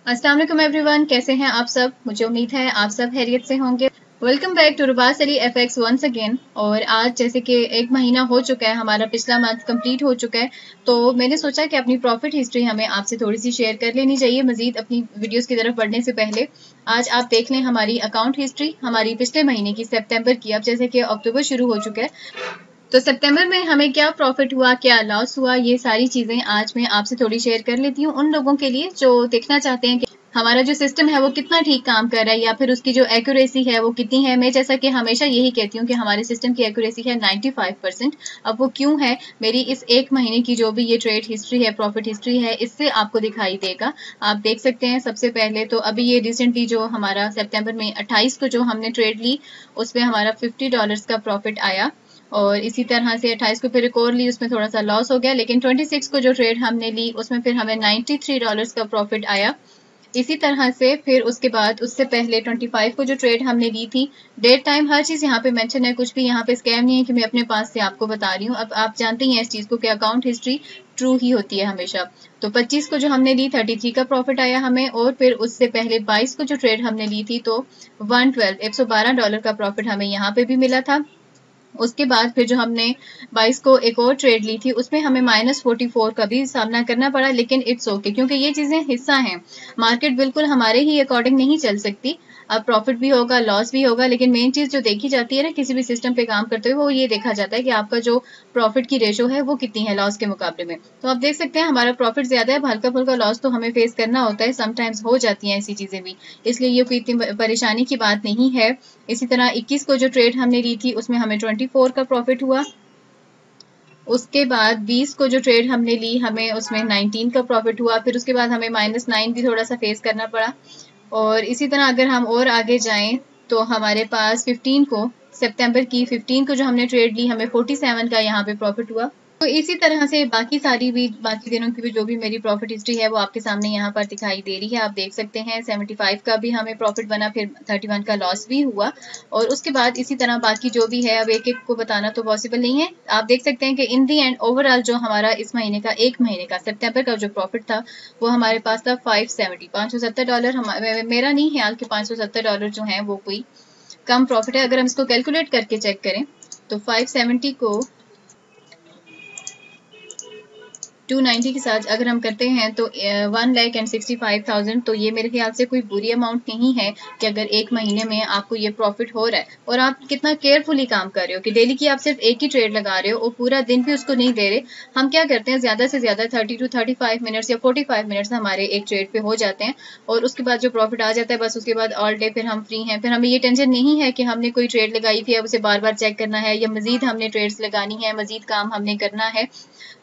अस्सलाम वालेकुम एवरीवन, कैसे हैं आप सब। मुझे उम्मीद है आप सब खैरियत से होंगे। Welcome back to Rubas Ali FX once again. और आज जैसे कि एक महीना हो चुका है, हमारा पिछला मंथ कंप्लीट हो चुका है, तो मैंने सोचा कि अपनी प्रॉफिट हिस्ट्री हमें आपसे थोड़ी सी शेयर कर लेनी चाहिए मजीद अपनी वीडियोस की तरफ बढ़ने से पहले। आज आप देख लें हमारी अकाउंट हिस्ट्री हमारी पिछले महीने की सितंबर की। अब जैसे कि अक्टूबर शुरू हो चुका है, तो सितंबर में हमें क्या प्रॉफिट हुआ, क्या लॉस हुआ, ये सारी चीजें आज मैं आपसे थोड़ी शेयर कर लेती हूँ उन लोगों के लिए जो देखना चाहते हैं कि हमारा जो सिस्टम है वो कितना ठीक काम कर रहा है या फिर उसकी जो एक्यूरेसी है वो कितनी है। मैं जैसा कि हमेशा यही कहती हूँ कि हमारे सिस्टम की एक्यूरेसी है 95%। अब वो क्यों है, मेरी इस एक महीने की जो भी ये ट्रेड हिस्ट्री है, प्रॉफिट हिस्ट्री है, इससे आपको दिखाई देगा। आप देख सकते हैं सबसे पहले तो अभी ये रिसेंटली जो हमारा सितंबर में 28 को जो हमने ट्रेड ली उसमें हमारा $50 का प्रॉफिट आया। और इसी तरह से 28 को फिर एक और ली, उसमें थोड़ा सा लॉस हो गया, लेकिन 26 को जो ट्रेड हमने ली उसमें फिर हमें $93 का प्रॉफिट आया। इसी तरह से फिर उसके बाद उससे पहले 25 को जो ट्रेड हमने ली थी, डेट टाइम हर चीज यहाँ पे मेंशन है, कुछ भी यहाँ पे स्कैम नहीं है कि मैं अपने पास से आपको बता रही हूँ। अब आप जानते ही हैं इस चीज को कि अकाउंट हिस्ट्री ट्रू ही होती है हमेशा। तो 25 को जो हमने ली 33 का प्रॉफिट आया हमें, और फिर उससे पहले 22 को जो ट्रेड हमने ली थी तो $112 का प्रॉफिट हमें यहाँ पे भी मिला था। उसके बाद फिर जो हमने 22 को एक और ट्रेड ली थी उसमें हमें -44 का भी सामना करना पड़ा, लेकिन इट्स ओके क्योंकि ये चीजें हिस्सा हैं। मार्केट बिल्कुल हमारे ही अकॉर्डिंग नहीं चल सकती। अब प्रॉफिट भी होगा, लॉस भी होगा, लेकिन मेन चीज जो देखी जाती है ना किसी भी सिस्टम पे काम करते हुए, वो ये देखा जाता है कि आपका जो प्रॉफिट की रेशो है वो कितनी है लॉस के मुकाबले में। तो आप देख सकते हैं हमारा प्रॉफिट ज्यादा है, हल्का फुल्का लॉस तो हमें फेस करना होता है, समटाइम्स हो जाती हैं ऐसी चीजें भी, इसलिए ये कोई इतनी परेशानी की बात नहीं है। इसी तरह 21 को जो ट्रेड हमने ली थी उसमें हमें 24 का प्रॉफिट हुआ। उसके बाद 20 को जो ट्रेड हमने ली हमें उसमें 19 का प्रॉफिट हुआ। फिर उसके बाद हमें -9 भी थोड़ा सा फेस करना पड़ा। और इसी तरह अगर हम और आगे जाएं तो हमारे पास 15 को, सितंबर की 15 को जो हमने ट्रेड ली हमें 47 का यहाँ पे प्रॉफिट हुआ। तो इसी तरह से बाकी दिनों की भी जो भी मेरी प्रॉफिट हिस्ट्री है वो आपके सामने यहाँ पर दिखाई दे रही है। आप देख सकते हैं 75 का भी हमें प्रॉफिट बना, फिर 31 का लॉस भी हुआ। और उसके बाद इसी तरह बाकी जो भी है, अब एक एक को बताना तो पॉसिबल नहीं है। आप देख सकते हैं कि इन दी एंड ओवरऑल जो हमारा इस महीने का, एक महीने का सितंबर का जो प्रॉफिट था वो हमारे पास था $570। मेरा नहीं ख्याल कि $570 जो है वो कोई कम प्रॉफिट है। अगर हम इसको कैलकुलेट करके चेक करें तो 570 को 290 के साथ अगर हम करते हैं तो 1,65,000, तो ये मेरे ख्याल से कोई बुरी अमाउंट नहीं है कि अगर एक महीने में आपको ये प्रॉफिट हो रहा है और आप कितना केयरफुली काम कर रहे हो कि डेली की आप सिर्फ एक ही ट्रेड लगा रहे हो और पूरा दिन भी उसको नहीं दे रहे। हम क्या करते हैं, ज्यादा से ज्यादा 30 to 35 मिनट्स या 45 मिनट्स हमारे एक ट्रेड पे हो जाते हैं और उसके बाद जो प्रॉफिट आ जाता है बस उसके बाद ऑल डे फिर हम फ्री हैं। फिर हमें ये टेंशन नहीं है कि हमने कोई ट्रेड लगाई थी अब उसे बार बार चेक करना है या मजीद हमने ट्रेड्स लगानी है, मजीद काम हमने करना है,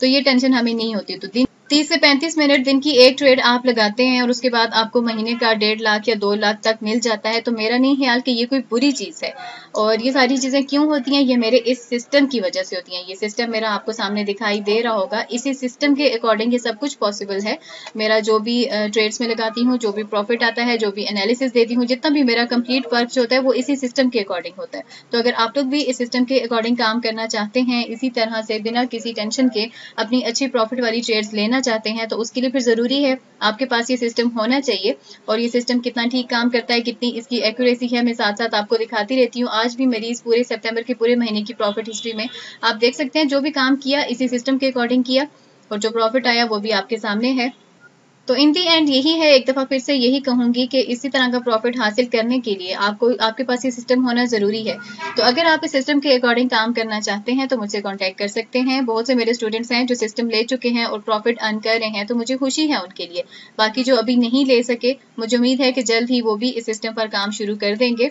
तो ये टेंशन हमें नहीं होती। तो दिन 30 से 35 मिनट दिन की एक ट्रेड आप लगाते हैं और उसके बाद आपको महीने का 1.5 लाख या 2 लाख तक मिल जाता है, तो मेरा नहीं ख्याल कि ये कोई बुरी चीज है। और ये सारी चीजें क्यों होती हैं, ये मेरे इस सिस्टम की वजह से होती हैं। ये सिस्टम मेरा आपको सामने दिखाई दे रहा होगा, इसी सिस्टम के अकॉर्डिंग ये सब कुछ पॉसिबल है। मेरा जो भी ट्रेड्स में लगाती हूँ, जो भी प्रॉफिट आता है, जो भी एनालिसिस देती हूँ, जितना भी मेरा कंप्लीट वर्क जो होता है वो इसी सिस्टम के अकॉर्डिंग होता है। तो अगर आप लोग भी इस सिस्टम के अकॉर्डिंग काम करना चाहते हैं, इसी तरह से बिना किसी टेंशन के अपनी अच्छी प्रॉफिट वाली ट्रेड्स लेना चाहते हैं, तो उसके लिए फिर जरूरी है आपके पास ये सिस्टम होना चाहिए। और ये सिस्टम कितना ठीक काम करता है, कितनी इसकी एक्यूरेसी है, मैं साथ साथ आपको दिखाती रहती हूँ। आज भी मेरी इस पूरे सितंबर के पूरे महीने की प्रॉफिट हिस्ट्री में आप देख सकते हैं जो भी काम किया इसी सिस्टम के अकॉर्डिंग किया और जो प्रॉफिट आया वो भी आपके सामने है। तो इन दी एंड यही है, एक दफा फिर से यही कहूंगी कि इसी तरह का प्रॉफिट हासिल करने के लिए आपको आपके पास ये सिस्टम होना जरूरी है। तो अगर आप इस सिस्टम के अकॉर्डिंग काम करना चाहते हैं तो मुझसे कांटेक्ट कर सकते हैं। बहुत से मेरे स्टूडेंट्स हैं जो सिस्टम ले चुके हैं और प्रॉफिट अर्न कर रहे हैं, तो मुझे खुशी है उनके लिए। बाकी जो अभी नहीं ले सके, मुझे उम्मीद है कि जल्द ही वो भी इस सिस्टम पर काम शुरू कर देंगे।